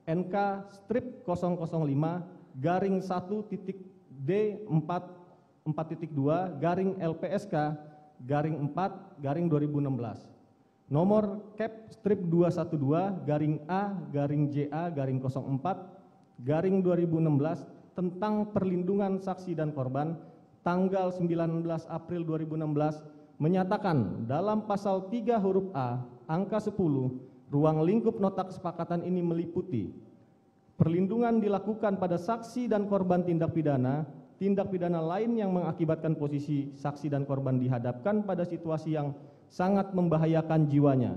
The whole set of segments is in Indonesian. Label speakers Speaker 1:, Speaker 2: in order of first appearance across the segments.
Speaker 1: NK strip 005 garing 1.D4.2 garing LPSK garing 4 garing 2016. Nomor Cap strip 212 garing A garing JA garing 04 garing 2016 tentang perlindungan saksi dan korban tanggal 19 April 2016 menyatakan dalam pasal 3 huruf A angka 10 ruang lingkup nota kesepakatan ini meliputi perlindungan dilakukan pada saksi dan korban tindak pidana lain yang mengakibatkan posisi saksi dan korban dihadapkan pada situasi yang sangat membahayakan jiwanya,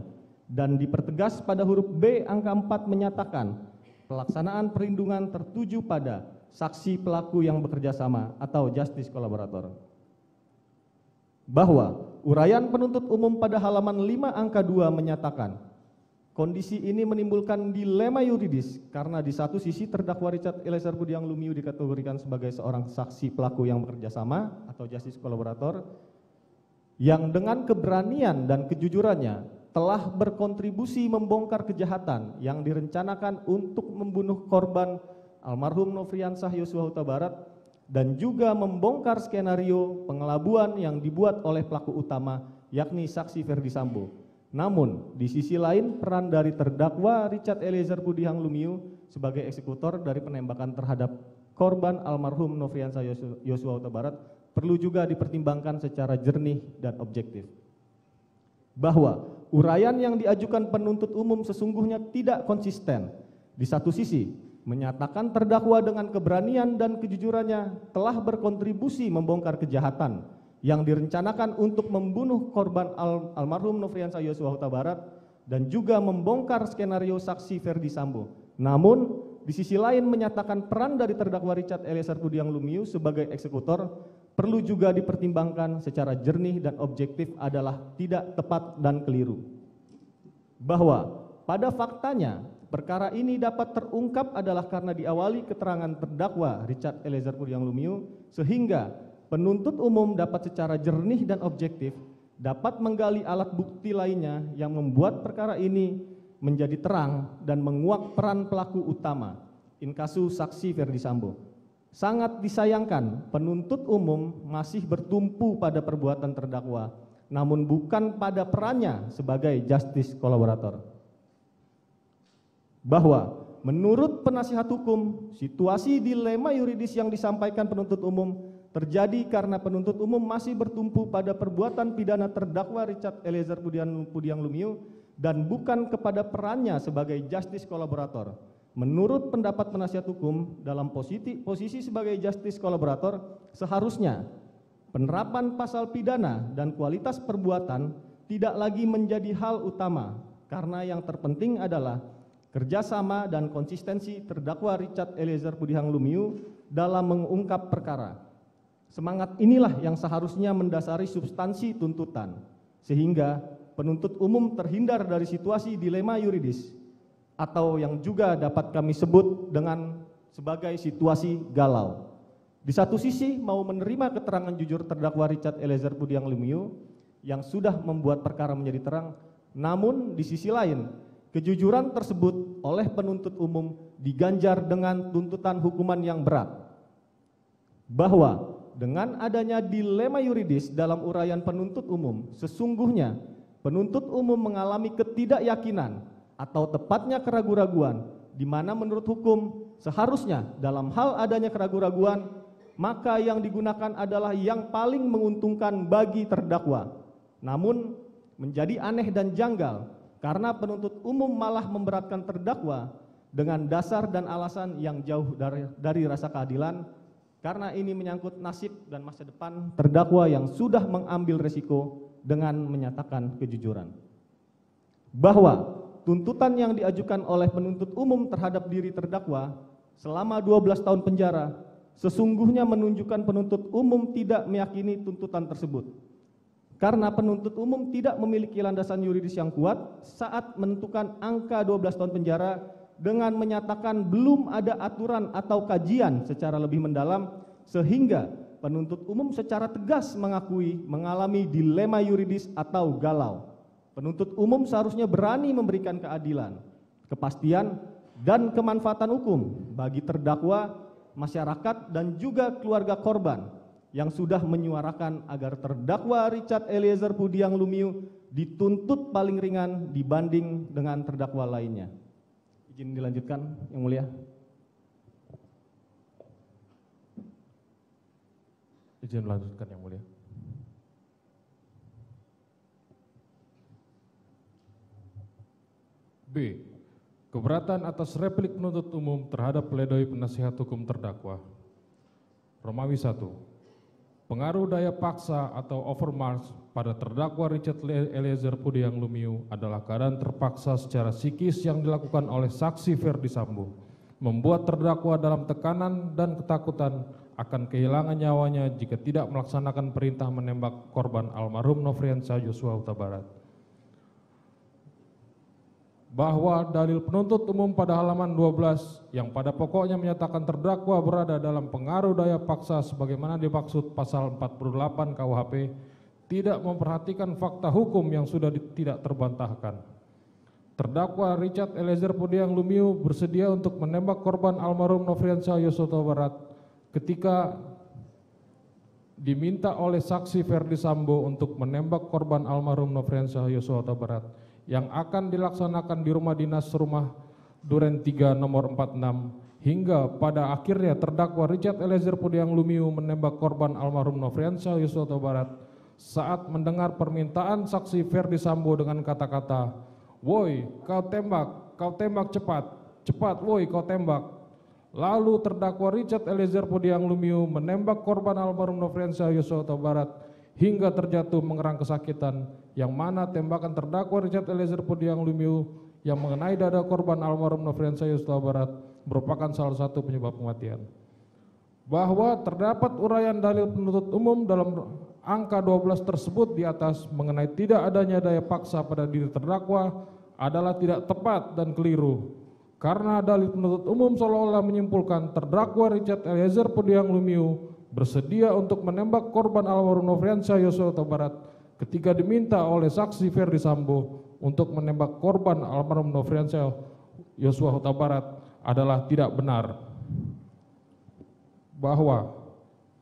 Speaker 1: dan dipertegas pada huruf B angka 4 menyatakan pelaksanaan perlindungan tertuju pada saksi pelaku yang bekerja sama atau justice collaborator. Bahwa uraian penuntut umum pada halaman 5 angka 2 menyatakan kondisi ini menimbulkan dilema yuridis karena di satu sisi terdakwa Richard Eliezer Budiang Lumiu dikategorikan sebagai seorang saksi pelaku yang bekerja sama atau justice collaborator yang dengan keberanian dan kejujurannya telah berkontribusi membongkar kejahatan yang direncanakan untuk membunuh korban almarhum Nofriansah Yosua Huta Barat dan juga membongkar skenario pengelabuan yang dibuat oleh pelaku utama yakni saksi Ferdi Sambo. Namun di sisi lain peran dari terdakwa Richard Eliezer Budiang Lumiu sebagai eksekutor dari penembakan terhadap korban almarhum Nofriansah Yosua Huta Barat perlu juga dipertimbangkan secara jernih dan objektif. Bahwa uraian yang diajukan penuntut umum sesungguhnya tidak konsisten. Di satu sisi, menyatakan terdakwa dengan keberanian dan kejujurannya telah berkontribusi membongkar kejahatan yang direncanakan untuk membunuh korban almarhum Nofriansah Yosua Huta Barat dan juga membongkar skenario saksi Ferdi Sambo. Namun, di sisi lain menyatakan peran dari terdakwa Richard Eliezer Budiang Lumiu sebagai eksekutor perlu juga dipertimbangkan secara jernih dan objektif adalah tidak tepat dan keliru. Bahwa pada faktanya perkara ini dapat terungkap adalah karena diawali keterangan terdakwa Richard Eliezer Budiang Lumiu sehingga penuntut umum dapat secara jernih dan objektif dapat menggali alat bukti lainnya yang membuat perkara ini menjadi terang dan menguak peran pelaku utama in kasu saksi Ferdi Sambo. Sangat disayangkan penuntut umum masih bertumpu pada perbuatan terdakwa, namun bukan pada perannya sebagai justice collaborator. Bahwa menurut penasihat hukum, situasi dilema yuridis yang disampaikan penuntut umum terjadi karena penuntut umum masih bertumpu pada perbuatan pidana terdakwa Richard Eliezer Budiang Lumiu dan bukan kepada perannya sebagai justice collaborator. Menurut pendapat penasihat hukum, dalam posisi sebagai justice collaborator, seharusnya penerapan pasal pidana dan kualitas perbuatan tidak lagi menjadi hal utama, karena yang terpenting adalah kerjasama dan konsistensi terdakwa Richard Eliezer Budiang Lumiu dalam mengungkap perkara. Semangat inilah yang seharusnya mendasari substansi tuntutan, sehingga penuntut umum terhindar dari situasi dilema yuridis atau yang juga dapat kami sebut dengan sebagai situasi galau. Di satu sisi mau menerima keterangan jujur terdakwa Richard Eliezer Budiang Lumiu yang sudah membuat perkara menjadi terang, namun di sisi lain kejujuran tersebut oleh penuntut umum diganjar dengan tuntutan hukuman yang berat. Bahwa dengan adanya dilema yuridis dalam uraian penuntut umum, sesungguhnya penuntut umum mengalami ketidakyakinan atau tepatnya keraguan-raguan, di mana menurut hukum seharusnya dalam hal adanya keraguan-raguan, maka yang digunakan adalah yang paling menguntungkan bagi terdakwa. Namun menjadi aneh dan janggal karena penuntut umum malah memberatkan terdakwa dengan dasar dan alasan yang jauh dari rasa keadilan, karena ini menyangkut nasib dan masa depan terdakwa yang sudah mengambil resiko dengan menyatakan kejujuran. Bahwa tuntutan yang diajukan oleh penuntut umum terhadap diri terdakwa selama 12 tahun penjara sesungguhnya menunjukkan penuntut umum tidak meyakini tuntutan tersebut. Karena penuntut umum tidak memiliki landasan yuridis yang kuat saat menentukan angka 12 tahun penjara dengan menyatakan belum ada aturan atau kajian secara lebih mendalam, sehingga penuntut umum secara tegas mengakui mengalami dilema yuridis atau galau. Penuntut umum seharusnya berani memberikan keadilan, kepastian, dan kemanfaatan hukum bagi terdakwa, masyarakat, dan juga keluarga korban yang sudah menyuarakan agar terdakwa Richard Eliezer Pudiang Lumiu dituntut paling ringan dibanding dengan terdakwa lainnya. Izin dilanjutkan, Yang Mulia.
Speaker 2: Izin melanjutkan, Yang Mulia. B. Keberatan atas replik penuntut umum terhadap pledoi penasihat hukum terdakwa. Romawi 1. Pengaruh daya paksa atau overmarch pada terdakwa Richard Eliezer Pudiang Lumiu adalah keadaan terpaksa secara psikis yang dilakukan oleh saksi Ferdi Sambo, membuat terdakwa dalam tekanan dan ketakutan akan kehilangan nyawanya jika tidak melaksanakan perintah menembak korban almarhum Nofriansyah Yosua Huta Barat. Bahwa dalil penuntut umum pada halaman 12 yang pada pokoknya menyatakan terdakwa berada dalam pengaruh daya paksa sebagaimana dimaksud pasal 48 KUHP tidak memperhatikan fakta hukum yang sudah tidak terbantahkan. Terdakwa Richard Eliezer Pudiang Lumiu bersedia untuk menembak korban almarhum Nofriansyah Yosua Huta Barat ketika diminta oleh saksi Ferdi Sambo untuk menembak korban almarhum Nofriansyah Yosua Huta Barat yang akan dilaksanakan di rumah dinas rumah Duren 3 nomor 46 hingga pada akhirnya terdakwa Richard Eliezer Pudiang Lumiu menembak korban almarhum Nofriansyah Yosua Huta Barat saat mendengar permintaan saksi Ferdi Sambo dengan kata-kata, "Woi, kau tembak cepat, cepat woi kau tembak." Lalu terdakwa Richard Eliezer Pudiang Lumiu menembak korban almarhum Nofriansyah Yosua Huta Barat hingga terjatuh mengerang kesakitan, yang mana tembakan terdakwa Richard Eliezer Pudiang Lumiu yang mengenai dada korban almarhum Nofriansyah Yosua Huta Barat merupakan salah satu penyebab kematian. Bahwa terdapat uraian dalil penuntut umum dalam angka 12 tersebut di atas mengenai tidak adanya daya paksa pada diri terdakwa adalah tidak tepat dan keliru. Karena dalil penuntut umum seolah-olah menyimpulkan terdakwa Richard Eliezer Pudiang Lumiu bersedia untuk menembak korban almarhum Nofriansyah Yosua Huta Barat ketika diminta oleh saksi Ferdi Sambo untuk menembak korban almarhum Nofriansyah Yosua Huta Barat adalah tidak benar. Bahwa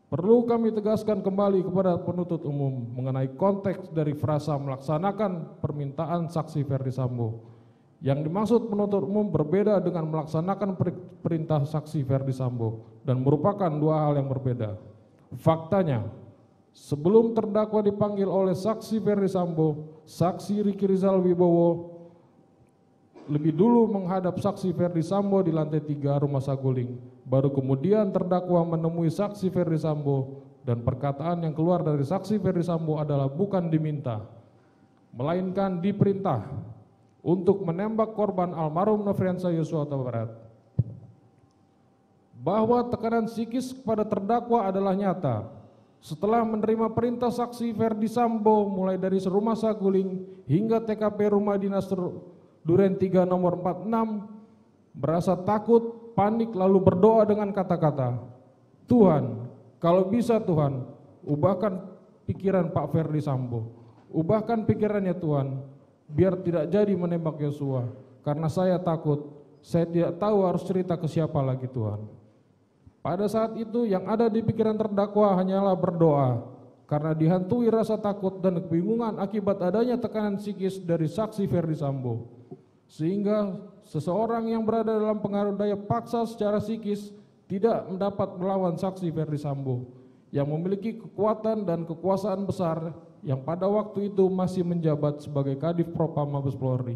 Speaker 2: perlu kami tegaskan kembali kepada penuntut umum mengenai konteks dari frasa melaksanakan permintaan saksi Ferdi Sambo. Yang dimaksud penuntut umum berbeda dengan melaksanakan perintah saksi Ferdi Sambo dan merupakan dua hal yang berbeda. Faktanya, sebelum terdakwa dipanggil oleh saksi Ferdi Sambo, saksi Riki Rizal Wibowo lebih dulu menghadap saksi Ferdi Sambo di lantai 3 Rumah Saguling. Baru kemudian terdakwa menemui saksi Ferdi Sambo dan perkataan yang keluar dari saksi Ferdi Sambo adalah bukan diminta, melainkan diperintah untuk menembak korban almarhum Nofriansyah Yosua Huta Barat. Bahwa tekanan psikis kepada terdakwa adalah nyata. Setelah menerima perintah saksi Ferdi Sambo mulai dari Rumah Saguling hingga TKP Rumah Dinas Duren 3 nomor 46, merasa takut, panik lalu berdoa dengan kata-kata, "Tuhan, kalau bisa Tuhan, ubahkan pikiran Pak Ferdi Sambo. Ubahkan pikirannya Tuhan. Biar tidak jadi menembak Yosua, karena saya takut, saya tidak tahu harus cerita ke siapa lagi Tuhan." Pada saat itu yang ada di pikiran terdakwa hanyalah berdoa, karena dihantui rasa takut dan kebingungan akibat adanya tekanan psikis dari saksi Ferdi Sambo. Sehingga seseorang yang berada dalam pengaruh daya paksa secara psikis tidak dapat melawan saksi Ferdi Sambo, yang memiliki kekuatan dan kekuasaan besar yang pada waktu itu masih menjabat sebagai Kadif Propam Mabes Polri.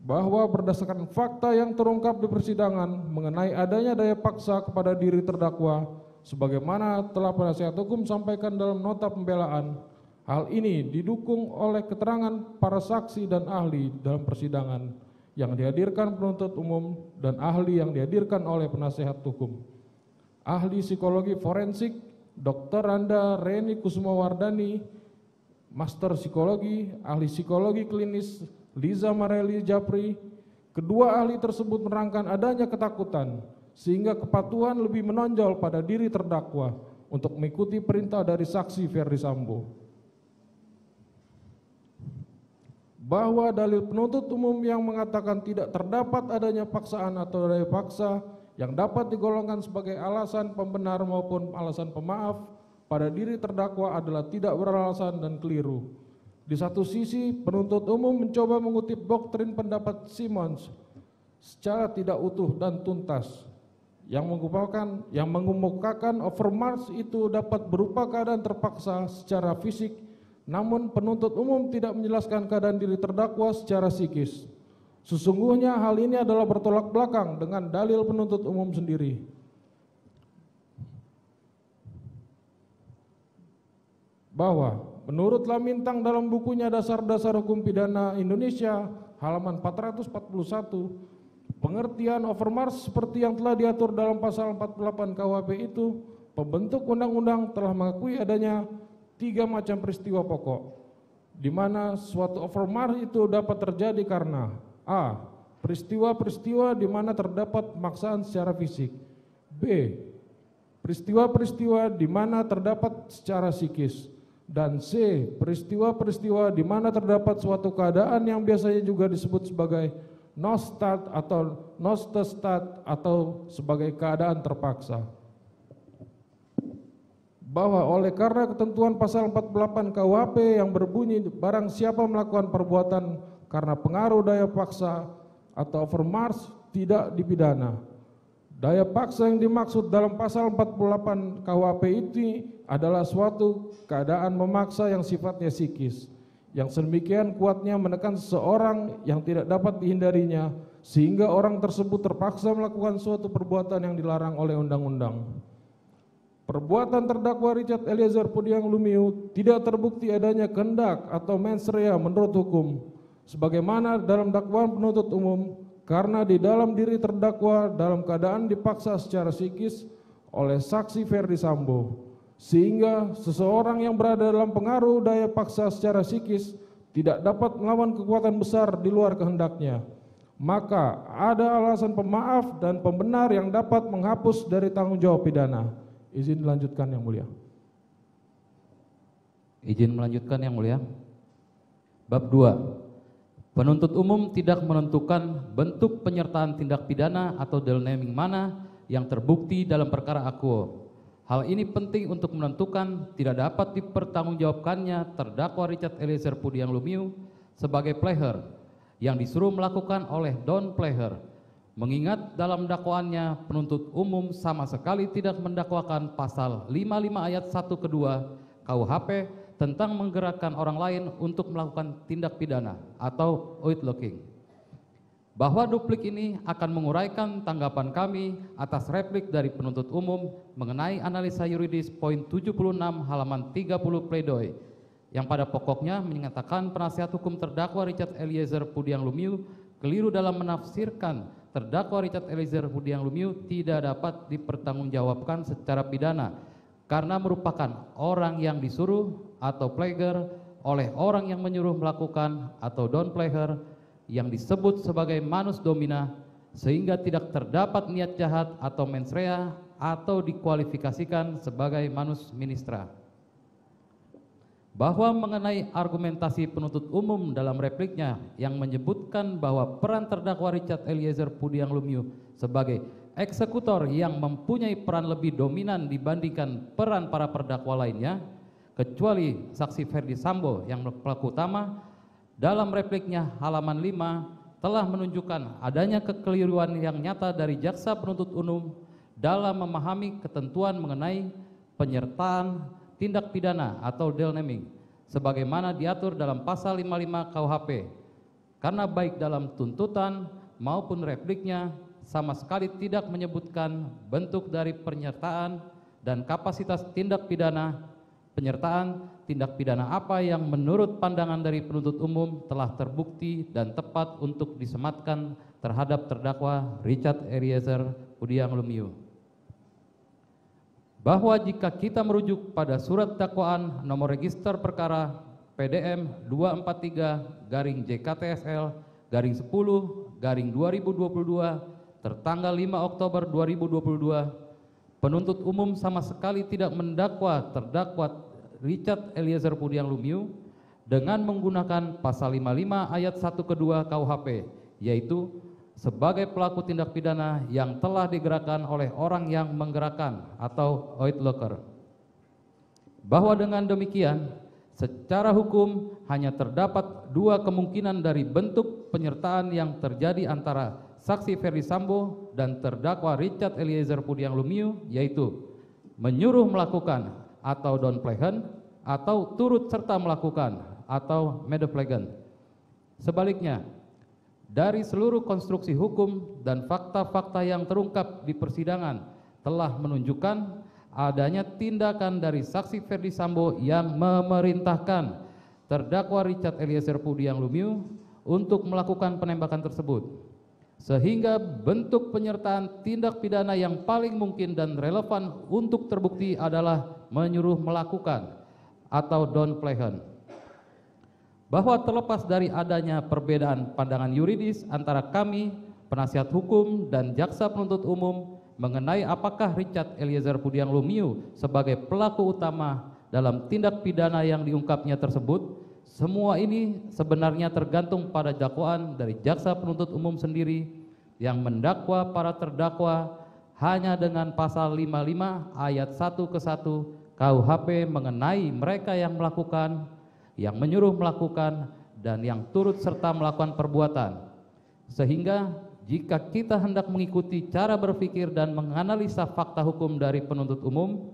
Speaker 2: Bahwa berdasarkan fakta yang terungkap di persidangan mengenai adanya daya paksa kepada diri terdakwa, sebagaimana telah penasihat hukum sampaikan dalam nota pembelaan, hal ini didukung oleh keterangan para saksi dan ahli dalam persidangan yang dihadirkan penuntut umum dan ahli yang dihadirkan oleh penasihat hukum. Ahli psikologi forensik Dr. Randa Reni Kusumawardani, Master Psikologi, ahli psikologi klinis Liza Mareli Japri. Kedua ahli tersebut menerangkan adanya ketakutan sehingga kepatuhan lebih menonjol pada diri terdakwa untuk mengikuti perintah dari saksi Ferdi Sambo. bahwa dalil penuntut umum yang mengatakan tidak terdapat adanya paksaan atau daya paksa yang dapat digolongkan sebagai alasan pembenar maupun alasan pemaaf pada diri terdakwa adalah tidak beralasan dan keliru. Di satu sisi, penuntut umum mencoba mengutip doktrin pendapat Simons secara tidak utuh dan tuntas yang mengemukakan overmarch itu dapat berupa keadaan terpaksa secara fisik, namun penuntut umum tidak menjelaskan keadaan diri terdakwa secara psikis. Sesungguhnya hal ini adalah bertolak belakang dengan dalil penuntut umum sendiri. Bahwa menurut Lamintang dalam bukunya Dasar-Dasar Hukum Pidana Indonesia halaman 441, pengertian overmarch seperti yang telah diatur dalam pasal 48 KUHP itu, pembentuk undang-undang telah mengakui adanya 3 macam peristiwa pokok, di mana suatu overmarch itu dapat terjadi karena a. peristiwa-peristiwa di mana terdapat pemaksaan secara fisik, b. peristiwa-peristiwa di mana terdapat secara psikis, dan c. peristiwa-peristiwa di mana terdapat suatu keadaan yang biasanya juga disebut sebagai nostat atau nostestat atau sebagai keadaan terpaksa. Bahwa oleh karena ketentuan pasal 48 KUHP yang berbunyi barang siapa melakukan perbuatan karena pengaruh daya paksa atau overmarch tidak dipidana. Daya paksa yang dimaksud dalam pasal 48 KUHP ini adalah suatu keadaan memaksa yang sifatnya psikis, yang sedemikian kuatnya menekan seseorang yang tidak dapat dihindarinya, sehingga orang tersebut terpaksa melakukan suatu perbuatan yang dilarang oleh undang-undang. Perbuatan terdakwa Richard Eliezer Pudiang Lumiu tidak terbukti adanya kehendak atau mens rea menurut hukum, sebagaimana dalam dakwaan penuntut umum, karena di dalam diri terdakwa dalam keadaan dipaksa secara psikis oleh saksi Ferdi Sambo, sehingga seseorang yang berada dalam pengaruh daya paksa secara psikis tidak dapat melawan kekuatan besar di luar kehendaknya. Maka ada alasan pemaaf dan pembenar yang dapat menghapus dari tanggung jawab pidana. Izin dilanjutkan yang mulia.
Speaker 3: Izin melanjutkan yang mulia. Bab 2. Penuntut umum tidak menentukan bentuk penyertaan tindak pidana atau dalil naming mana yang terbukti dalam perkara akuo. Hal ini penting untuk menentukan tidak dapat dipertanggungjawabkannya terdakwa Richard Eliezer Pudiang Lumiu sebagai player yang disuruh melakukan oleh Don Player. Mengingat dalam dakwaannya penuntut umum sama sekali tidak mendakwakan pasal 55 ayat 1 kedua KUHP tentang menggerakkan orang lain untuk melakukan tindak pidana atau outlawing. Bahwa duplik ini akan menguraikan tanggapan kami atas replik dari penuntut umum mengenai analisa yuridis poin 76 halaman 30 pledoi yang pada pokoknya menyatakan penasihat hukum terdakwa Richard Eliezer Pudiang Lumiu keliru dalam menafsirkan terdakwa Richard Eliezer Pudiang Lumiu tidak dapat dipertanggungjawabkan secara pidana karena merupakan orang yang disuruh atau player oleh orang yang menyuruh melakukan atau don player yang disebut sebagai manus domina, sehingga tidak terdapat niat jahat atau mens rea atau dikualifikasikan sebagai manus ministra. Bahwa mengenai argumentasi penuntut umum dalam repliknya yang menyebutkan bahwa peran terdakwa Richard Eliezer Pudiang Lumiu sebagai eksekutor yang mempunyai peran lebih dominan dibandingkan peran para terdakwa lainnya, kecuali saksi Ferdi Sambo yang pelaku utama, dalam repliknya halaman 5 telah menunjukkan adanya kekeliruan yang nyata dari jaksa penuntut umum dalam memahami ketentuan mengenai penyertaan tindak pidana atau dalil naming sebagaimana diatur dalam pasal 55 KUHP, karena baik dalam tuntutan maupun repliknya sama sekali tidak menyebutkan bentuk dari penyertaan dan kapasitas tindak pidana. Penyertaan tindak pidana apa yang menurut pandangan dari penuntut umum telah terbukti dan tepat untuk disematkan terhadap terdakwa Richard Eliezer Pudiang Lumiu. Bahwa jika kita merujuk pada surat dakwaan nomor register perkara PDM 243-JKTSL-10-2022 tertanggal 5 Oktober 2022, penuntut umum sama sekali tidak mendakwa terdakwa Richard Eliezer Pudiang Lumiu dengan menggunakan pasal 55 ayat 1 kedua KUHP, yaitu sebagai pelaku tindak pidana yang telah digerakkan oleh orang yang menggerakkan atau uitloker. Bahwa dengan demikian, secara hukum hanya terdapat dua kemungkinan dari bentuk penyertaan yang terjadi antara saksi Ferdi Sambo dan terdakwa Richard Eliezer Pudiang Lumiu, yaitu menyuruh melakukan atau downplaykan, atau turut serta melakukan atau medeplegan. Sebaliknya, dari seluruh konstruksi hukum dan fakta-fakta yang terungkap di persidangan telah menunjukkan adanya tindakan dari saksi Ferdi Sambo yang memerintahkan terdakwa Richard Eliezer Pudiang Lumiu untuk melakukan penembakan tersebut, sehingga bentuk penyertaan tindak pidana yang paling mungkin dan relevan untuk terbukti adalah menyuruh melakukan atau downplaykan. Bahwa terlepas dari adanya perbedaan pandangan yuridis antara kami, penasihat hukum, dan jaksa penuntut umum mengenai apakah Richard Eliezer Pudiang Lumiu sebagai pelaku utama dalam tindak pidana yang diungkapnya tersebut, semua ini sebenarnya tergantung pada dakwaan dari jaksa penuntut umum sendiri yang mendakwa para terdakwa hanya dengan pasal 55 ayat 1 ke 1 KUHP mengenai mereka yang melakukan, yang menyuruh melakukan, dan yang turut serta melakukan perbuatan. Sehingga jika kita hendak mengikuti cara berpikir dan menganalisa fakta hukum dari penuntut umum,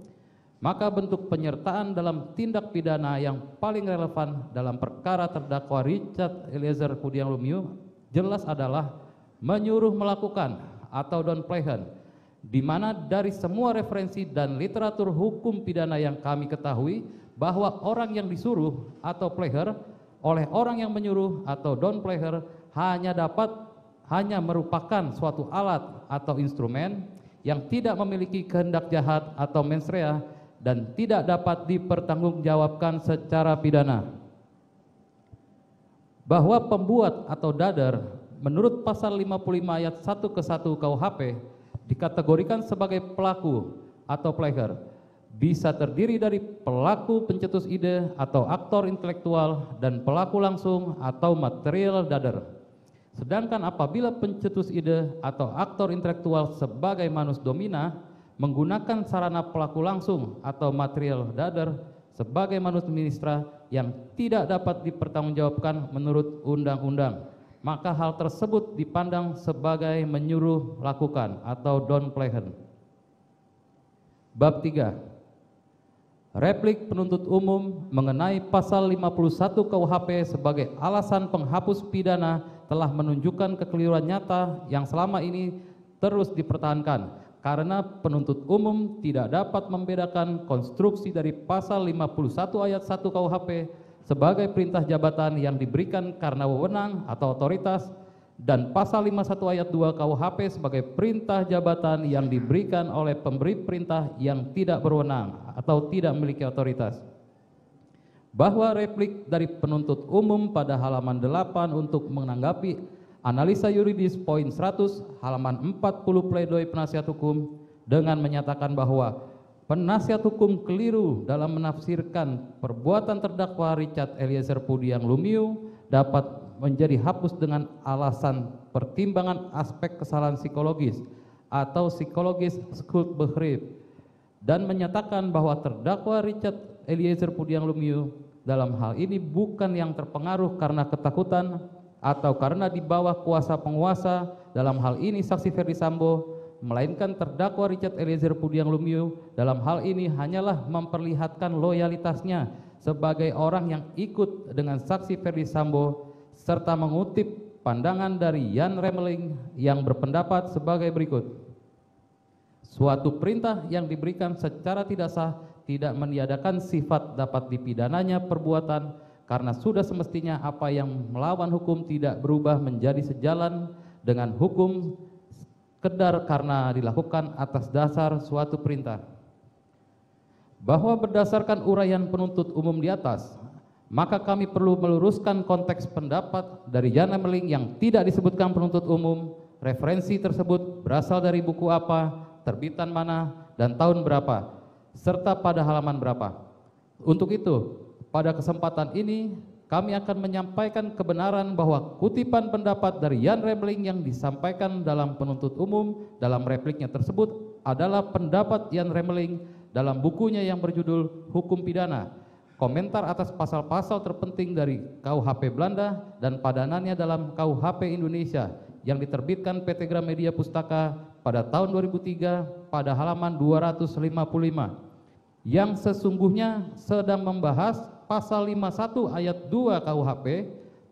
Speaker 3: maka bentuk penyertaan dalam tindak pidana yang paling relevan dalam perkara terdakwa Richard Eliezer Pudiang Lumiu jelas adalah menyuruh melakukan atau downplaykan, di mana dari semua referensi dan literatur hukum pidana yang kami ketahui bahwa orang yang disuruh atau player oleh orang yang menyuruh atau downplayer hanya merupakan suatu alat atau instrumen yang tidak memiliki kehendak jahat atau mens rea dan tidak dapat dipertanggungjawabkan secara pidana. Bahwa pembuat atau dader menurut pasal 55 ayat 1 ke 1 KUHP dikategorikan sebagai pelaku atau player bisa terdiri dari pelaku pencetus ide atau aktor intelektual dan pelaku langsung atau material dader. Sedangkan apabila pencetus ide atau aktor intelektual sebagai manus domina menggunakan sarana pelaku langsung atau material dader sebagai manus ministra yang tidak dapat dipertanggungjawabkan menurut undang-undang, maka hal tersebut dipandang sebagai menyuruh lakukan atau downplaykan. Bab 3. Replik penuntut umum mengenai pasal 51 KUHP sebagai alasan penghapus pidana telah menunjukkan kekeliruan nyata yang selama ini terus dipertahankan karena penuntut umum tidak dapat membedakan konstruksi dari pasal 51 ayat 1 KUHP sebagai perintah jabatan yang diberikan karena wewenang atau otoritas dan pasal 51 ayat 2 KUHP sebagai perintah jabatan yang diberikan oleh pemberi perintah yang tidak berwenang atau tidak memiliki otoritas. Bahwa replik dari penuntut umum pada halaman 8 untuk menanggapi analisa yuridis poin 100 halaman 40 pledoi penasihat hukum dengan menyatakan bahwa penasihat hukum keliru dalam menafsirkan perbuatan terdakwa Richard Eliezer Pudiang Lumiu dapat menjadi hapus dengan alasan pertimbangan aspek kesalahan psikologis atau psikologis schuldbegrip dan menyatakan bahwa terdakwa Richard Eliezer Pudiang Lumiu dalam hal ini bukan yang terpengaruh karena ketakutan atau karena di bawah kuasa penguasa, dalam hal ini saksi Ferdi Sambo, melainkan terdakwa Richard Eliezer Pudiang Lumiu dalam hal ini hanyalah memperlihatkan loyalitasnya sebagai orang yang ikut dengan saksi Ferdi Sambo serta mengutip pandangan dari Jan Remeling yang berpendapat sebagai berikut. Suatu perintah yang diberikan secara tidak sah tidak meniadakan sifat dapat dipidananya perbuatan karena sudah semestinya apa yang melawan hukum tidak berubah menjadi sejalan dengan hukum sekedar karena dilakukan atas dasar suatu perintah. Bahwa berdasarkan uraian penuntut umum di atas, maka kami perlu meluruskan konteks pendapat dari Jan Remeling yang tidak disebutkan penuntut umum, referensi tersebut berasal dari buku apa, terbitan mana, dan tahun berapa, serta pada halaman berapa. Untuk itu, pada kesempatan ini kami akan menyampaikan kebenaran bahwa kutipan pendapat dari Jan Remling yang disampaikan dalam penuntut umum dalam repliknya tersebut adalah pendapat Jan Remling dalam bukunya yang berjudul Hukum Pidana, komentar atas pasal-pasal terpenting dari KUHP Belanda dan padanannya dalam KUHP Indonesia yang diterbitkan PT Gramedia Pustaka pada tahun 2003 pada halaman 255, yang sesungguhnya sedang membahas pasal 51 ayat 2 KUHP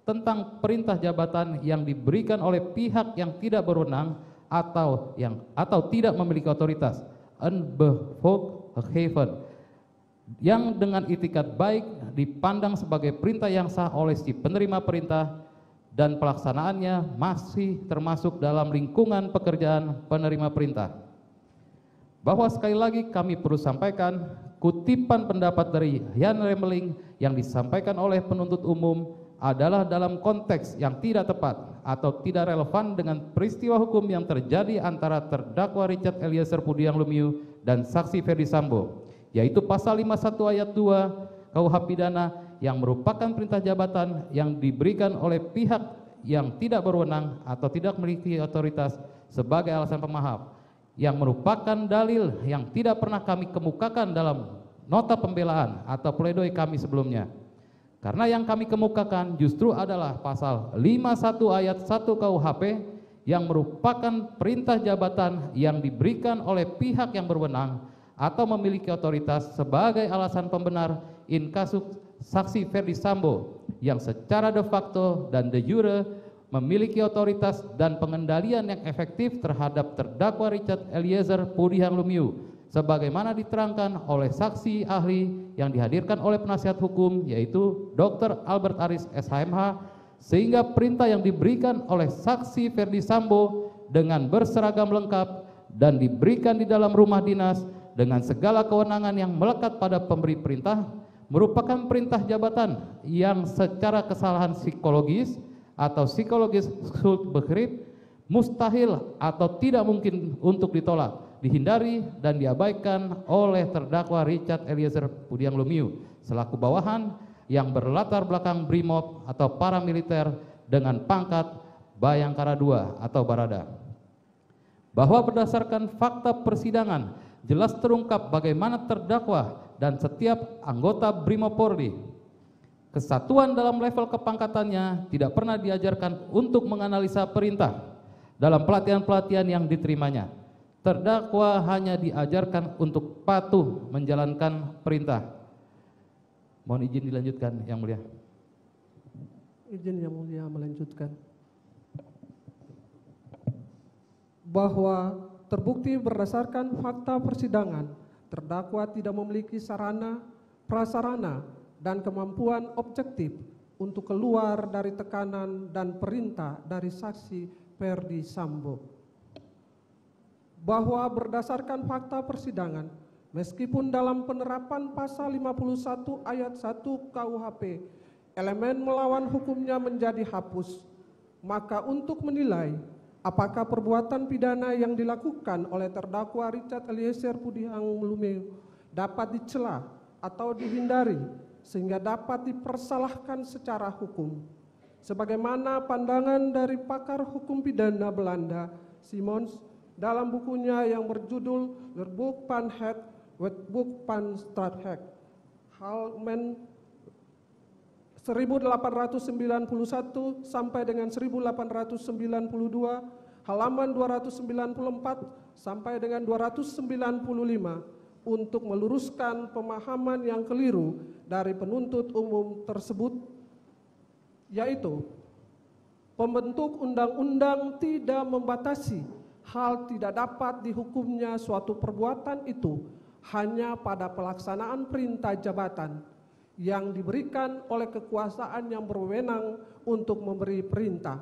Speaker 3: tentang perintah jabatan yang diberikan oleh pihak yang tidak berwenang atau tidak memiliki otoritas, unbevoegd, yang dengan itikat baik dipandang sebagai perintah yang sah oleh si penerima perintah dan pelaksanaannya masih termasuk dalam lingkungan pekerjaan penerima perintah. Bahwa sekali lagi kami perlu sampaikan, kutipan pendapat dari Jan Remling yang disampaikan oleh penuntut umum adalah dalam konteks yang tidak tepat atau tidak relevan dengan peristiwa hukum yang terjadi antara terdakwa Richard Eliezer Pudiang Lumiu dan saksi Ferdi Sambo, yaitu pasal 51 ayat 2 KUH Pidana yang merupakan perintah jabatan yang diberikan oleh pihak yang tidak berwenang atau tidak memiliki otoritas sebagai alasan pemaaf, yang merupakan dalil yang tidak pernah kami kemukakan dalam nota pembelaan atau pledoi kami sebelumnya. Karena yang kami kemukakan justru adalah pasal 51 ayat 1 KUHP yang merupakan perintah jabatan yang diberikan oleh pihak yang berwenang atau memiliki otoritas sebagai alasan pembenar in kasus saksi Ferdi Sambo yang secara de facto dan de jure memiliki otoritas dan pengendalian yang efektif terhadap terdakwa Richard Eliezer Pudiang Lumiu sebagaimana diterangkan oleh saksi ahli yang dihadirkan oleh penasihat hukum yaitu Dr. Albert Aris SHMH, sehingga perintah yang diberikan oleh saksi Ferdi Sambo dengan berseragam lengkap dan diberikan di dalam rumah dinas dengan segala kewenangan yang melekat pada pemberi perintah merupakan perintah jabatan yang secara kesalahan psikologis atau psikologis schuldbegrip mustahil atau tidak mungkin untuk ditolak, dihindari dan diabaikan oleh terdakwa Richard Eliezer Pudiang Lumiu selaku bawahan yang berlatar belakang Brimob atau paramiliter dengan pangkat Bayangkara II atau Barada. Bahwa berdasarkan fakta persidangan jelas terungkap bagaimana terdakwa dan setiap anggota Brimopolri kesatuan dalam level kepangkatannya tidak pernah diajarkan untuk menganalisa perintah dalam pelatihan-pelatihan yang diterimanya. Terdakwa hanya diajarkan untuk patuh menjalankan perintah. Mohon izin dilanjutkan, Yang Mulia.
Speaker 4: Izin Yang Mulia melanjutkan. Bahwa terbukti berdasarkan fakta persidangan, terdakwa tidak memiliki sarana, prasarana, dan kemampuan objektif untuk keluar dari tekanan dan perintah dari saksi Ferdi Sambo. Bahwa berdasarkan fakta persidangan, meskipun dalam penerapan pasal 51 ayat 1 KUHP, elemen melawan hukumnya menjadi hapus, maka untuk menilai apakah perbuatan pidana yang dilakukan oleh terdakwa Richard Eliezer Pudiang Lumiu dapat dicela atau dihindari sehingga dapat dipersalahkan secara hukum. Sebagaimana pandangan dari pakar hukum pidana Belanda Simons dalam bukunya yang berjudul Leerboek van het Wetboek van Strafrecht, halaman 1891 sampai dengan 1892, halaman 294 sampai dengan 295 untuk meluruskan pemahaman yang keliru dari penuntut umum tersebut, yaitu pembentuk undang-undang tidak membatasi hal tidak dapat dihukumnya suatu perbuatan itu hanya pada pelaksanaan perintah jabatan yang diberikan oleh kekuasaan yang berwenang untuk memberi perintah.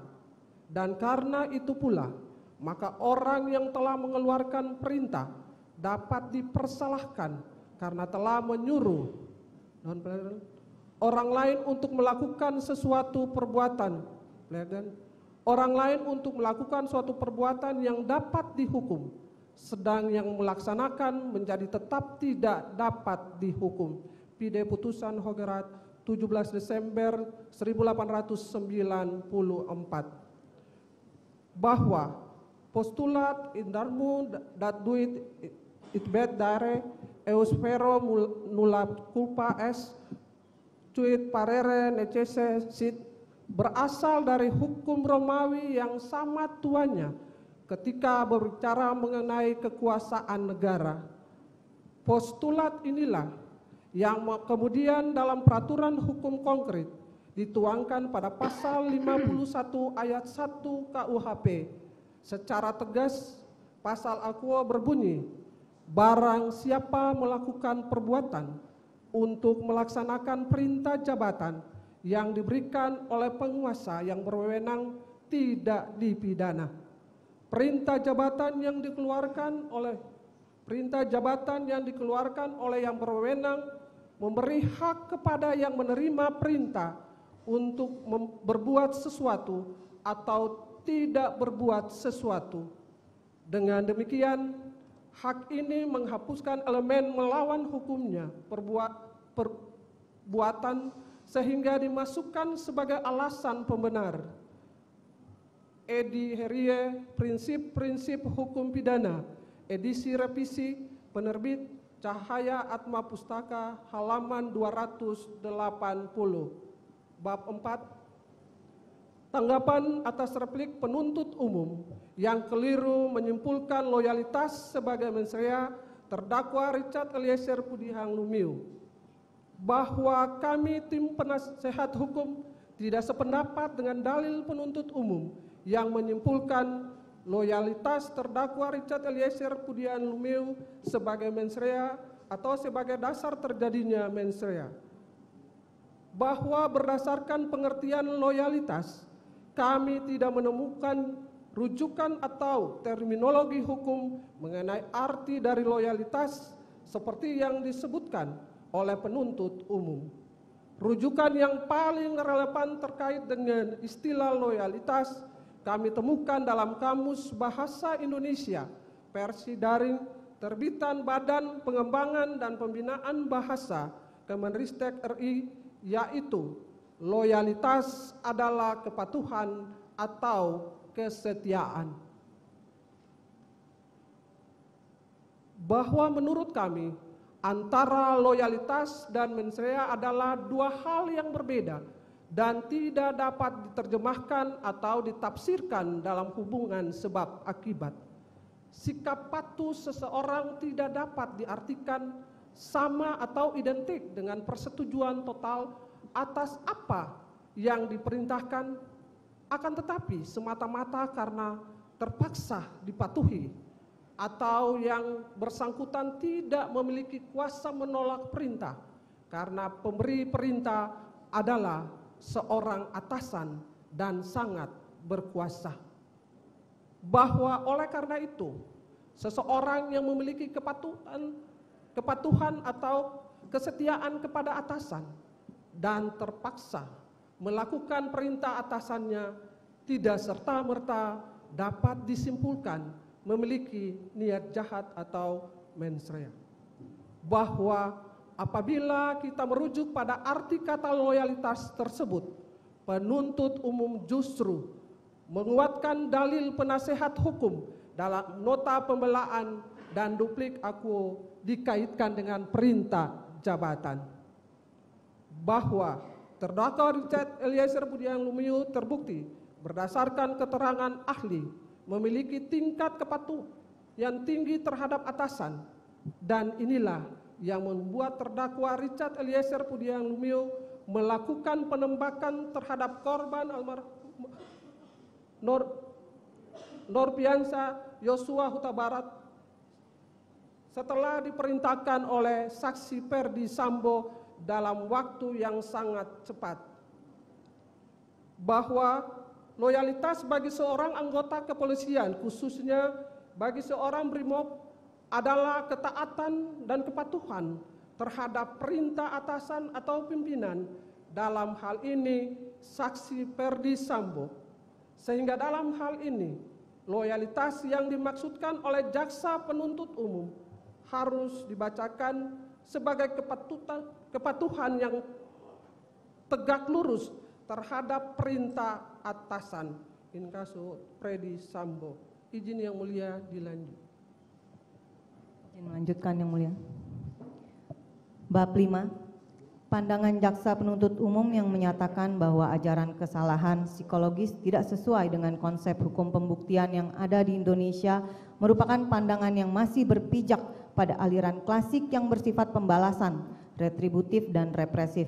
Speaker 4: Dan karena itu pula, maka orang yang telah mengeluarkan perintah dapat dipersalahkan karena telah menyuruh orang lain untuk melakukan sesuatu perbuatan, orang lain untuk melakukan suatu perbuatan yang dapat dihukum, sedang yang melaksanakan menjadi tetap tidak dapat dihukum. Pide putusan Hogerat 17 Desember 1894 bahwa postulat indarmu dat duit itbet dare euspero nulla culpa es cuit parere necesse sit berasal dari hukum Romawi yang sama tuanya ketika berbicara mengenai kekuasaan negara. Postulat inilah yang kemudian dalam peraturan hukum konkret dituangkan pada pasal 51 ayat 1 KUHP secara tegas. Pasal aqua berbunyi, barang siapa melakukan perbuatan untuk melaksanakan perintah jabatan yang diberikan oleh penguasa yang berwenang tidak dipidana. Perintah jabatan yang dikeluarkan oleh yang berwenang memberi hak kepada yang menerima perintah untuk berbuat sesuatu atau tidak berbuat sesuatu. Dengan demikian, hak ini menghapuskan elemen melawan hukumnya perbuatan sehingga dimasukkan sebagai alasan pembenar. Edi Herie, Prinsip-Prinsip Hukum Pidana, edisi revisi, penerbit Cahaya Atma Pustaka, halaman 280. Bab 4. Tanggapan atas replik penuntut umum yang keliru menyimpulkan loyalitas sebagai mensrea terdakwa Richard Eliezer Pudihang Lumiu, bahwa kami tim penasehat hukum tidak sependapat dengan dalil penuntut umum yang menyimpulkan loyalitas terdakwa Richard Eliezer Pudihang Lumiu sebagai mensrea atau sebagai dasar terjadinya mensrea, bahwa berdasarkan pengertian loyalitas kami tidak menemukan rujukan atau terminologi hukum mengenai arti dari loyalitas seperti yang disebutkan oleh penuntut umum. Rujukan yang paling relevan terkait dengan istilah loyalitas kami temukan dalam Kamus Bahasa Indonesia versi daring terbitan Badan Pengembangan dan Pembinaan Bahasa Kemenristek RI, yaitu loyalitas adalah kepatuhan atau kesetiaan. Bahwa menurut kami antara loyalitas dan mensrea adalah dua hal yang berbeda dan tidak dapat diterjemahkan atau ditafsirkan dalam hubungan sebab akibat. Sikap patuh seseorang tidak dapat diartikan sama atau identik dengan persetujuan total atas apa yang diperintahkan, akan tetapi semata-mata karena terpaksa dipatuhi atau yang bersangkutan tidak memiliki kuasa menolak perintah karena pemberi perintah adalah seorang atasan dan sangat berkuasa. Bahwa oleh karena itu seseorang yang memiliki kepatuhan atau kesetiaan kepada atasan dan terpaksa melakukan perintah atasannya tidak serta-merta dapat disimpulkan memiliki niat jahat atau mensrea. Bahwa apabila kita merujuk pada arti kata loyalitas tersebut, penuntut umum justru menguatkan dalil penasehat hukum dalam nota pembelaan dan duplik aquo dikaitkan dengan perintah jabatan. Bahwa terdakwa Richard Eliezer Pudihang Lumiu terbukti berdasarkan keterangan ahli memiliki tingkat kepatuhan yang tinggi terhadap atasan, dan inilah yang membuat terdakwa Richard Eliezer Pudihang Lumiu melakukan penembakan terhadap korban almarhum Norpiansa Yosua Huta Barat setelah diperintahkan oleh saksi Perdi Sambo dalam waktu yang sangat cepat. Bahwa loyalitas bagi seorang anggota kepolisian, khususnya bagi seorang brimob, adalah ketaatan dan kepatuhan terhadap perintah atasan atau pimpinan, dalam hal ini saksi Perdi Sambo. Sehingga dalam hal ini loyalitas yang dimaksudkan oleh jaksa penuntut umum harus dibacakan sebagai kepatuhan yang tegak lurus terhadap perintah atasan. Inkasu Freddy Sambo. Izin yang mulia dilanjut.
Speaker 5: Izin melanjutkan yang mulia. Bab 5. Pandangan jaksa penuntut umum yang menyatakan bahwa ajaran kesalahan psikologis tidak sesuai dengan konsep hukum pembuktian yang ada di Indonesia merupakan pandangan yang masih berpijak pada aliran klasik yang bersifat pembalasan, retributif dan represif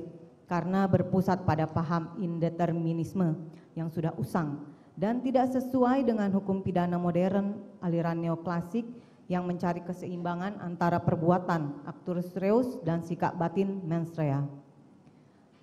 Speaker 5: karena berpusat pada paham indeterminisme yang sudah usang dan tidak sesuai dengan hukum pidana modern aliran neoklasik yang mencari keseimbangan antara perbuatan actus reus dan sikap batin mens rea.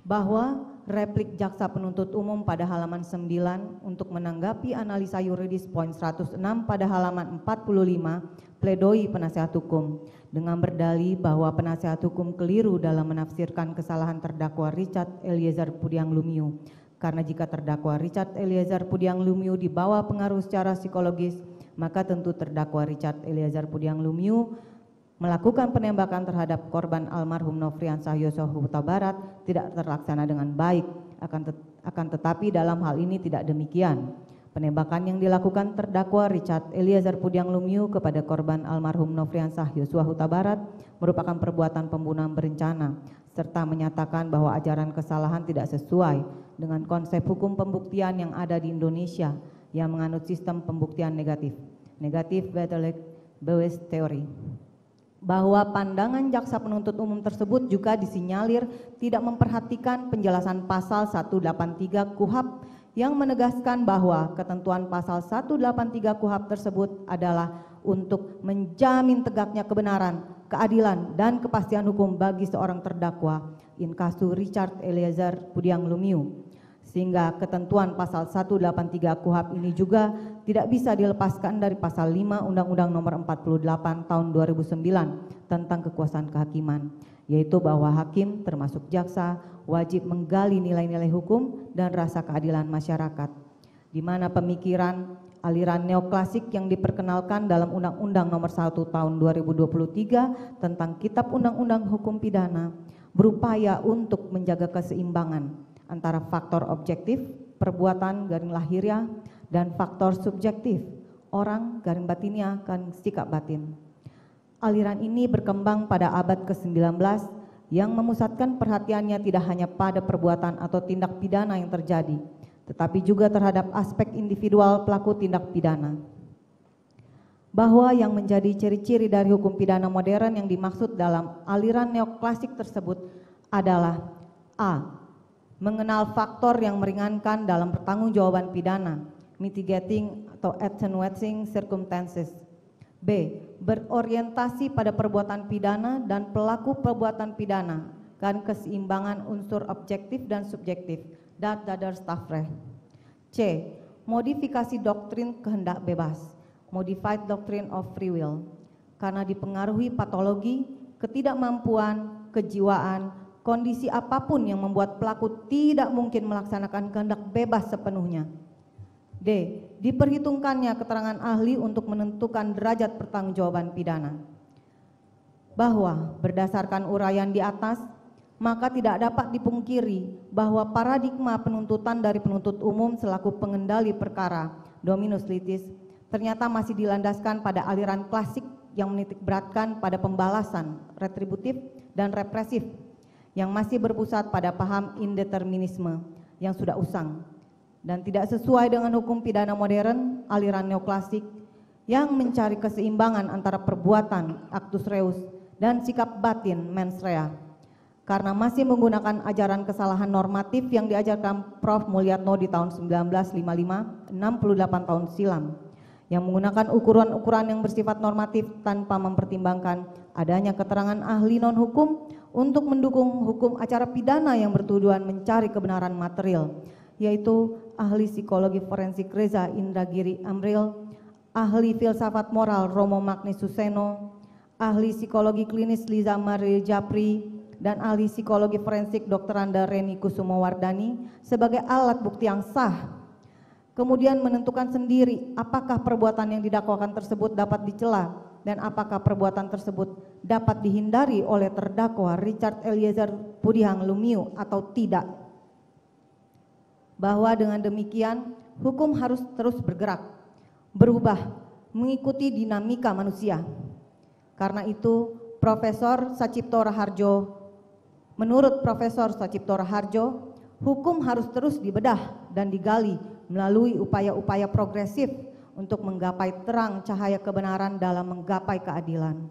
Speaker 5: Bahwa replik jaksa penuntut umum pada halaman 9 untuk menanggapi analisa yuridis poin 106 pada halaman 45 pledoi penasihat hukum dengan berdalih bahwa penasihat hukum keliru dalam menafsirkan kesalahan terdakwa Richard Eliezer Pudiang Lumiu. Karena jika terdakwa Richard Eliezer Pudiang Lumiu dibawa pengaruh secara psikologis, maka tentu terdakwa Richard Eliezer Pudiang Lumiu melakukan penembakan terhadap korban almarhum Nofriansah Yosua Huta Barat tidak terlaksana dengan baik. Akan tetapi dalam hal ini tidak demikian. Penembakan yang dilakukan terdakwa Richard Eliezer Pudiang Lumiu kepada korban almarhum Nofriansah Yosua Huta Barat merupakan perbuatan pembunuhan berencana serta menyatakan bahwa ajaran kesalahan tidak sesuai dengan konsep hukum pembuktian yang ada di Indonesia yang menganut sistem pembuktian negatif, negatif Bewies teori. Bahwa pandangan jaksa penuntut umum tersebut juga disinyalir tidak memperhatikan penjelasan pasal 183 KUHP yang menegaskan bahwa ketentuan pasal 183 KUHP tersebut adalah untuk menjamin tegaknya kebenaran, keadilan, dan kepastian hukum bagi seorang terdakwa inkasu Richard Eliezer Pudiang Lumiu. Sehingga ketentuan pasal 183 KUHP ini juga tidak bisa dilepaskan dari pasal 5 Undang-Undang Nomor 48 Tahun 2009 tentang kekuasaan kehakiman, yaitu bahwa hakim termasuk jaksa wajib menggali nilai-nilai hukum dan rasa keadilan masyarakat, di mana pemikiran aliran neoklasik yang diperkenalkan dalam Undang-Undang Nomor 1 Tahun 2023 tentang Kitab Undang-Undang Hukum Pidana berupaya untuk menjaga keseimbangan antara faktor objektif, perbuatan garing lahiriah, dan faktor subjektif, orang garing batinia garing sikap batin. Aliran ini berkembang pada abad ke-19 yang memusatkan perhatiannya tidak hanya pada perbuatan atau tindak pidana yang terjadi, tetapi juga terhadap aspek individual pelaku tindak pidana. Bahwa yang menjadi ciri-ciri dari hukum pidana modern yang dimaksud dalam aliran neoklasik tersebut adalah a. Mengenal faktor yang meringankan dalam pertanggungjawaban pidana, mitigating atau attenuating circumstances. B. Berorientasi pada perbuatan pidana dan pelaku perbuatan pidana dan keseimbangan unsur objektif dan subjektif, dat dadar stafre. C. Modifikasi doktrin kehendak bebas, modified doctrine of free will, karena dipengaruhi patologi, ketidakmampuan, kejiwaan, kondisi apapun yang membuat pelaku tidak mungkin melaksanakan kehendak bebas sepenuhnya. D. Diperhitungkannya keterangan ahli untuk menentukan derajat pertanggungjawaban pidana. Bahwa berdasarkan uraian di atas, maka tidak dapat dipungkiri bahwa paradigma penuntutan dari penuntut umum selaku pengendali perkara dominus litis ternyata masih dilandaskan pada aliran klasik yang menitikberatkan pada pembalasan, retributif, dan represif yang masih berpusat pada paham indeterminisme yang sudah usang dan tidak sesuai dengan hukum pidana modern aliran neoklasik yang mencari keseimbangan antara perbuatan actus reus dan sikap batin mens rea, karena masih menggunakan ajaran kesalahan normatif yang diajarkan Prof. Mulyatno di tahun 1955, 68 tahun silam, yang menggunakan ukuran-ukuran yang bersifat normatif tanpa mempertimbangkan adanya keterangan ahli non-hukum untuk mendukung hukum acara pidana yang bertujuan mencari kebenaran material, yaitu ahli psikologi forensik Reza Indragiri Amril, ahli filsafat moral Romo Magni Suseno, ahli psikologi klinis Liza Maril Japri, dan ahli psikologi forensik Dr. Anda Reni Kusumowardani sebagai alat bukti yang sah. Kemudian menentukan sendiri apakah perbuatan yang didakwakan tersebut dapat dicela dan apakah perbuatan tersebut dapat dihindari oleh terdakwa Richard Eliezer Pudiang Lumiu atau tidak. bahwa dengan demikian hukum harus terus bergerak, berubah, mengikuti dinamika manusia. Karena itu, menurut Profesor Sacipto Raharjo, hukum harus terus dibedah dan digali melalui upaya-upaya progresif untuk menggapai terang cahaya kebenaran dalam menggapai keadilan.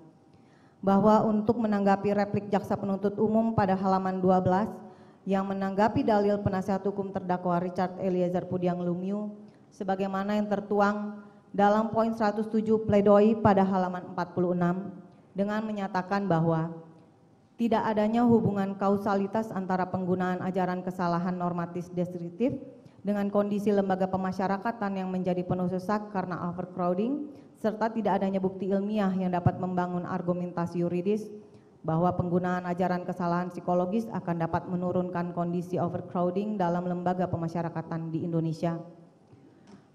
Speaker 5: Bahwa untuk menanggapi replik jaksa penuntut umum pada halaman 12 yang menanggapi dalil penasihat hukum terdakwa Richard Eliezer Pudiang Lumiu sebagaimana yang tertuang dalam poin 107 pledoi pada halaman 46 dengan menyatakan bahwa tidak adanya hubungan kausalitas antara penggunaan ajaran kesalahan normatif deskriptif dengan kondisi lembaga pemasyarakatan yang menjadi penuh sesak karena overcrowding, serta tidak adanya bukti ilmiah yang dapat membangun argumentasi yuridis bahwa penggunaan ajaran kesalahan psikologis akan dapat menurunkan kondisi overcrowding dalam lembaga pemasyarakatan di Indonesia.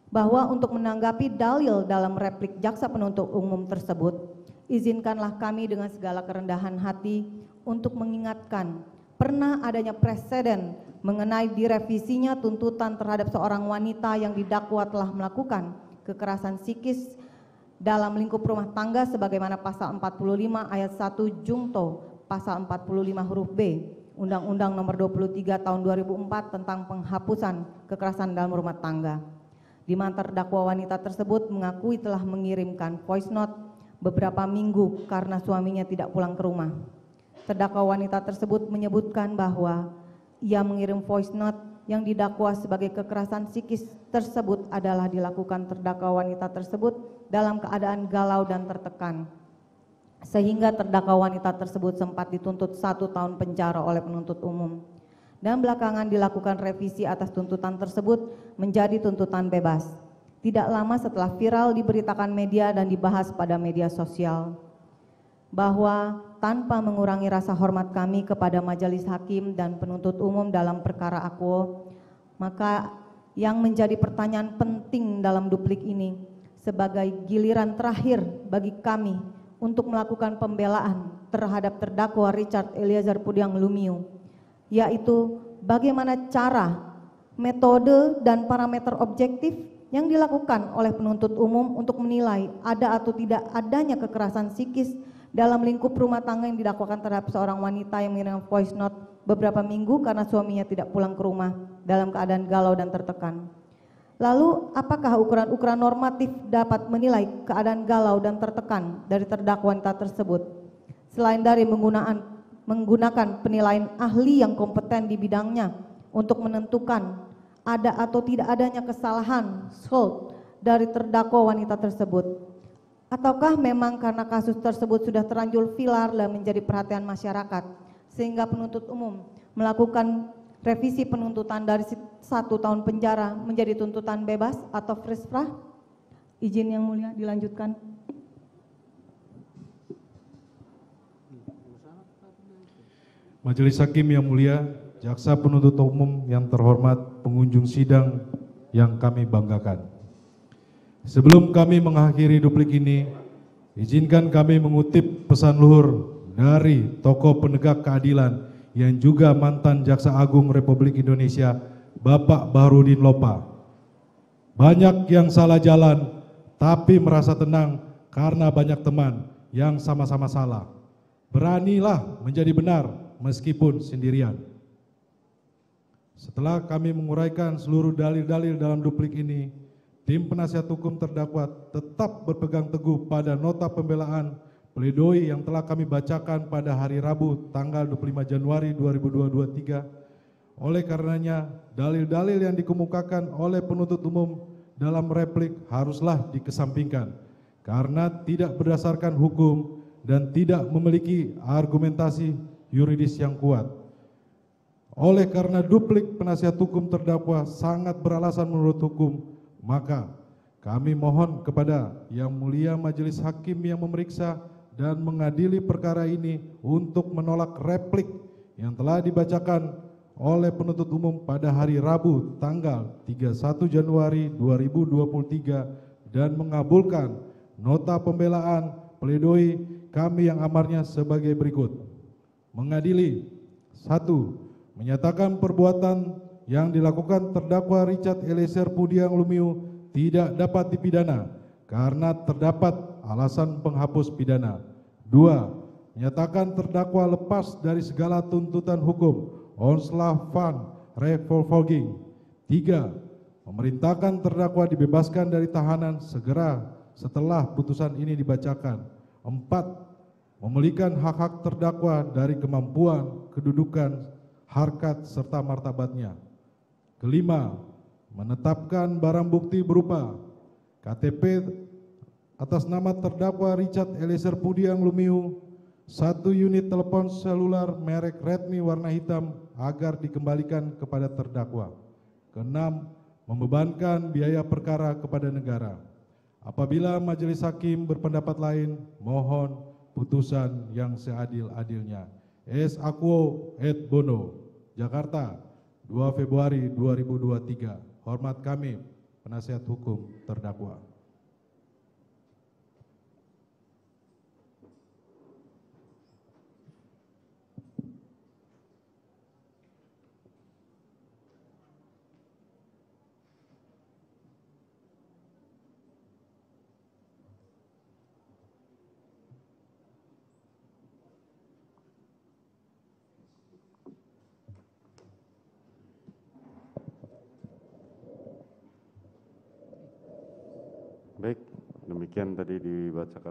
Speaker 5: Bahwa untuk menanggapi dalil dalam replik jaksa penuntut umum tersebut, izinkanlah kami dengan segala kerendahan hati untuk mengingatkan pernah adanya preseden mengenai direvisinya tuntutan terhadap seorang wanita yang didakwa telah melakukan kekerasan psikis dalam lingkup rumah tangga sebagaimana pasal 45 ayat 1 Jungto pasal 45 huruf B Undang-Undang Nomor 23 Tahun 2004 tentang penghapusan kekerasan dalam rumah tangga, di mana terdakwa wanita tersebut mengakui telah mengirimkan voice note beberapa minggu karena suaminya tidak pulang ke rumah. Terdakwa wanita tersebut menyebutkan bahwa ia mengirim voice note yang didakwa sebagai kekerasan psikis tersebut adalah dilakukan terdakwa wanita tersebut dalam keadaan galau dan tertekan, sehingga terdakwa wanita tersebut sempat dituntut 1 tahun penjara oleh penuntut umum, dan belakangan dilakukan revisi atas tuntutan tersebut menjadi tuntutan bebas. Tidak lama setelah viral diberitakan media dan dibahas pada media sosial, bahwa tanpa mengurangi rasa hormat kami kepada majelis hakim dan penuntut umum dalam perkara Akuo, maka yang menjadi pertanyaan penting dalam duplik ini sebagai giliran terakhir bagi kami untuk melakukan pembelaan terhadap terdakwa Richard Eliezer Pudiang Lumiu, yaitu bagaimana cara, metode, dan parameter objektif yang dilakukan oleh penuntut umum untuk menilai ada atau tidak adanya kekerasan psikis dalam lingkup rumah tangga yang didakwakan terhadap seorang wanita yang mengirim voice note beberapa minggu karena suaminya tidak pulang ke rumah dalam keadaan galau dan tertekan. Lalu, apakah ukuran-ukuran normatif dapat menilai keadaan galau dan tertekan dari terdakwa wanita tersebut, selain dari menggunakan penilaian ahli yang kompeten di bidangnya untuk menentukan ada atau tidak adanya kesalahan dari terdakwa wanita tersebut? Ataukah memang karena kasus tersebut sudah terlanjur viral dan menjadi perhatian masyarakat, sehingga penuntut umum melakukan revisi penuntutan dari 1 tahun penjara menjadi tuntutan bebas atau frisprah? Izin yang mulia dilanjutkan.
Speaker 6: Majelis Hakim yang mulia, jaksa penuntut umum yang terhormat, pengunjung sidang yang kami banggakan. Sebelum kami mengakhiri duplik ini, izinkan kami mengutip pesan luhur dari tokoh penegak keadilan yang juga mantan Jaksa Agung Republik Indonesia, Bapak Baharudin Lopa. Banyak yang salah jalan, tapi merasa tenang karena banyak teman yang sama-sama salah. Beranilah menjadi benar meskipun sendirian. Setelah kami menguraikan seluruh dalil-dalil dalam duplik ini, tim penasihat hukum terdakwa tetap berpegang teguh pada nota pembelaan pledoi yang telah kami bacakan pada hari Rabu tanggal 25 Januari 2023. Oleh karenanya, dalil-dalil yang dikemukakan oleh penuntut umum dalam replik haruslah dikesampingkan karena tidak berdasarkan hukum dan tidak memiliki argumentasi yuridis yang kuat. Oleh karena duplik penasihat hukum terdakwa sangat beralasan menurut hukum, maka kami mohon kepada Yang Mulia Majelis Hakim yang memeriksa dan mengadili perkara ini untuk menolak replik yang telah dibacakan oleh penuntut umum pada hari Rabu tanggal 31 Januari 2023 dan mengabulkan nota pembelaan pledoi kami yang amarnya sebagai berikut. Mengadili: 1. Menyatakan perbuatan yang dilakukan terdakwa Richard Eliezer Pudiang Lumiu tidak dapat dipidana karena terdapat alasan penghapus pidana. 2. Menyatakan terdakwa lepas dari segala tuntutan hukum onslaught van revolving. 3. Memerintahkan terdakwa dibebaskan dari tahanan segera setelah putusan ini dibacakan. 4. Memulihkan hak-hak terdakwa dari kemampuan, kedudukan, harkat, serta martabatnya. Kelima, menetapkan barang bukti berupa KTP atas nama terdakwa Richard Eliezer Pudiang Lumiu, 1 unit telepon seluler merek Redmi warna hitam agar dikembalikan kepada terdakwa. Keenam, membebankan biaya perkara kepada negara. Apabila majelis hakim berpendapat lain, mohon putusan yang seadil-adilnya. Es Aquo et Bono, Jakarta, 2 Februari 2023. Hormat kami, penasihat hukum terdakwa.
Speaker 7: Baik, demikian tadi dibacakan